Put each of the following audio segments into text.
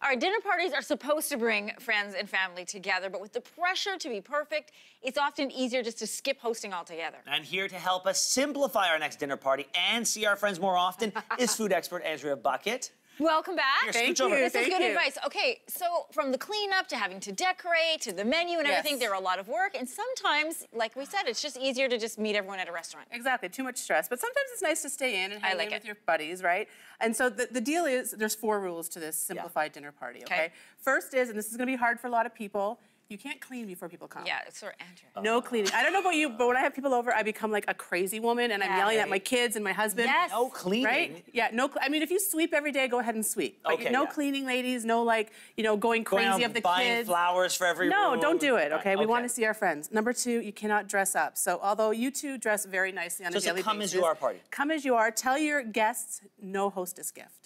All right, dinner parties are supposed to bring friends and family together, but with the pressure to be perfect, it's often easier just to skip hosting altogether. And here to help us simplify our next dinner party and see our friends more often is food expert Andrea Buckett. Welcome back. Here, Thank you. This is good advice. Okay, so from the cleanup to having to decorate to the menu and everything, there are a lot of work. And sometimes, like we said, it's just easier to just meet everyone at a restaurant. Exactly, too much stress. But sometimes it's nice to stay in and hang in with your buddies, right? And so the deal is, there's 4 rules to this simplified dinner party, okay? First is, and this is gonna be hard for a lot of people, you can't clean before people come. Yeah, it's sort of Andrea. No cleaning. I don't know about you, but when I have people over, I become like a crazy woman, and I'm yelling at my kids and my husband. Yes. No cleaning. Right? Yeah, no. I mean, if you sweep every day, go ahead and sweep. But no cleaning, ladies. No, like, you know, going crazy of the buying kids. flowers for every No, room. don't do it. Okay, we want to see our friends. Number 2, you cannot dress up. So although you two dress very nicely on a daily basis, come as you are party. Come as you are. Tell your guests no hostess gift.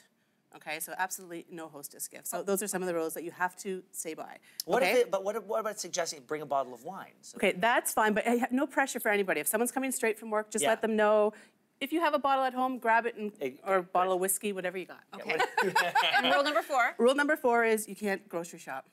Okay, so absolutely no hostess gift. So those are some of the rules that you have to say by. What about suggesting bring a bottle of wine? So okay, that's fine, but no pressure for anybody. If someone's coming straight from work, just let them know. If you have a bottle at home, grab it, or a bottle of whiskey, whatever you got. Okay. And rule number 4? Rule number 4 is you can't grocery shop.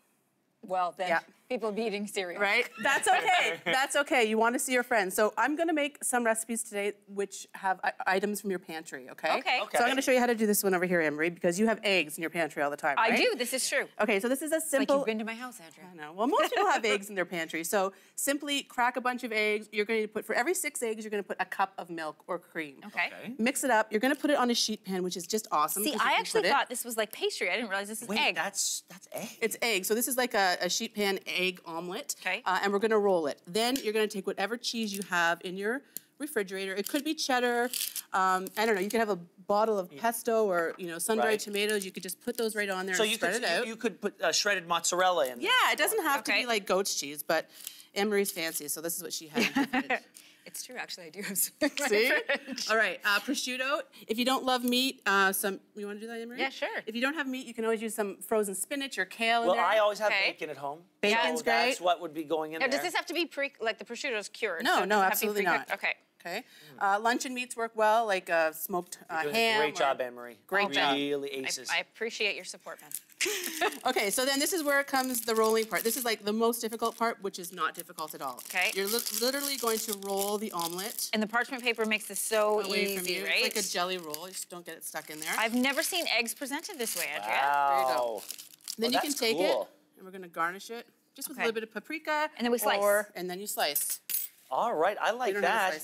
Well, then people be eating cereal. Right? That's okay. That's okay. You want to see your friends. So I'm going to make some recipes today which have items from your pantry, okay? Okay. So I'm going to show you how to do this one over here, Emery, because you have eggs in your pantry all the time, right? I do. This is true. Okay, so this is a simple... Like you've been to my house, Andrea. I know. Well, most people have eggs in their pantry. So simply crack a bunch of eggs. You're going to put, for every 6 eggs, you're going to put a cup of milk or cream. Okay. Mix it up. You're going to put it on a sheet pan, which is just awesome. See, I actually thought this was like pastry. I didn't realize this is egg. That's egg. It's egg. So this is like a sheet pan egg omelet. Okay. And we're going to roll it. Then you're going to take whatever cheese you have in your refrigerator. It could be cheddar. I don't know. You could have a bottle of pesto or, you know, sun-dried tomatoes. You could just put those right on there and spread it out. You could put shredded mozzarella in there. Yeah, it doesn't have to be like goat's cheese, but Emery's fancy, so this is what she has in her fridge. It's true, actually, I do have some in my See? fridge. All right, prosciutto. If you don't love meat, you want to do that, Emery? Yeah, sure. If you don't have meat, you can always use some frozen spinach or kale in there. Well, I always have bacon at home. Bacon's great. That's what would be going in there. Now, does this have to be like the prosciutto's cured? No, so no, absolutely not. Okay. Okay. Luncheon meats work well, like smoked ham. Great job, Emery. Great job. Really aces. I appreciate your support, man. Okay, so then this is where it comes the rolling part. This is like the most difficult part, which is not difficult at all. Okay. You're literally going to roll the omelet. And the parchment paper makes this so away from easy, you. right? It's like a jelly roll. You just don't get it stuck in there. I've never seen eggs presented this way, Andrea. Wow. There you go. Then you can take it, and we're going to garnish it just with a little bit of paprika. And then we slice. And then you slice. All right, I like that.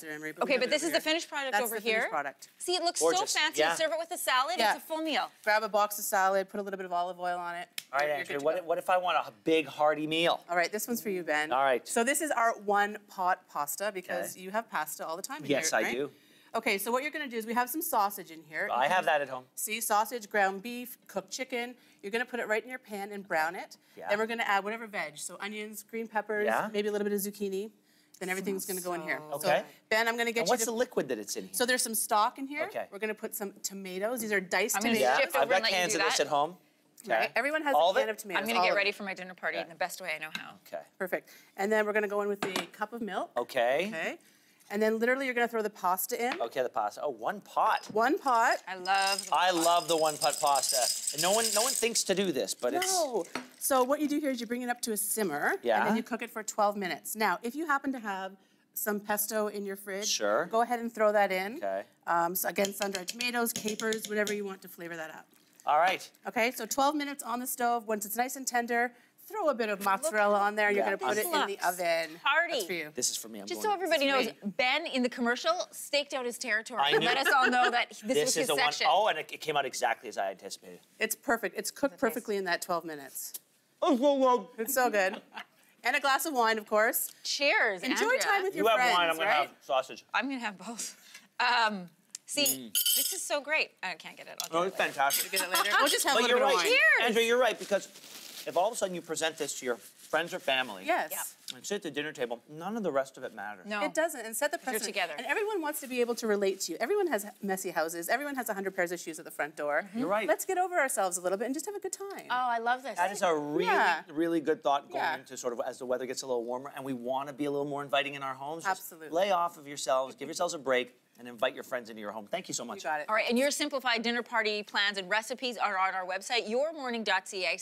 Okay, but this is the finished product over here. That's the finished product. See, it looks so fancy. You serve it with a salad. It's a full meal. Grab a box of salad, put a little bit of olive oil on it. All right, Andrea, what if I want a big, hearty meal? All right, this one's for you, Ben. All right. So this is our one-pot pasta because you have pasta all the time in here, Yes, I do. Okay, so what you're going to do is we have some sausage in here. I have that at home. See, sausage, ground beef, cooked chicken. You're going to put it right in your pan and brown it. Yeah. Then we're going to add whatever veg. So onions, green peppers, maybe a little bit of zucchini. Then everything's going to go in here. Okay. So, Ben, I'm going to get you what's the liquid that it's in here? So there's some stock in here. Okay. We're going to put some tomatoes. These are diced tomatoes. tomatoes. I've got cans of this at home. Okay. Right. Everyone has a can of tomatoes. I'm going to get ready for my dinner party in the best way I know how. Okay. Perfect. And then we're going to go in with the cup of milk. Okay. Okay. And then literally you're going to throw the pasta in. Okay, the pasta. Oh, one pot. One pot. I love the one-pot pasta. And no one thinks to do this, but it's... No. So what you do here is you bring it up to a simmer. Yeah. And then you cook it for 12 minutes. Now, if you happen to have some pesto in your fridge, go ahead and throw that in. Okay. So again, sun-dried tomatoes, capers, whatever you want to flavor that up. All right. Okay, so 12 minutes on the stove. Once it's nice and tender, throw a bit of mozzarella on there. You're going to put it in the oven. Party. That's for you. This is for me. Just so everybody knows, Ben in the commercial staked out his territory. Let us all know that this was his section. Oh, and it came out exactly as I anticipated. It's perfect. It's cooked perfectly in that 12 minutes. It's so good. And a glass of wine, of course. Cheers, Enjoy Andrea. time with your friends, friends, You have wine, I'm going to have sausage. I'm going to have both. See, this is so great. I can't get it. I'll Oh, it's fantastic. Get it later. We'll just have a little bit of wine. Cheers. Andrea, you're right, because if all of a sudden you present this to your friends or family, and sit at the dinner table, none of the rest of it matters. No. It doesn't. And set the precedent. You're together. And everyone wants to be able to relate to you. Everyone has messy houses. Everyone has 100 pairs of shoes at the front door. You're right. Let's get over ourselves a little bit and just have a good time. Oh, I love this. That is a really good thought going into sort of as the weather gets a little warmer, and we want to be a little more inviting in our homes. Absolutely. Just lay off of yourselves, give yourselves a break, and invite your friends into your home. Thank you so much. You got it. All right, and your simplified dinner party plans and recipes are on our website, yourmorning.ca.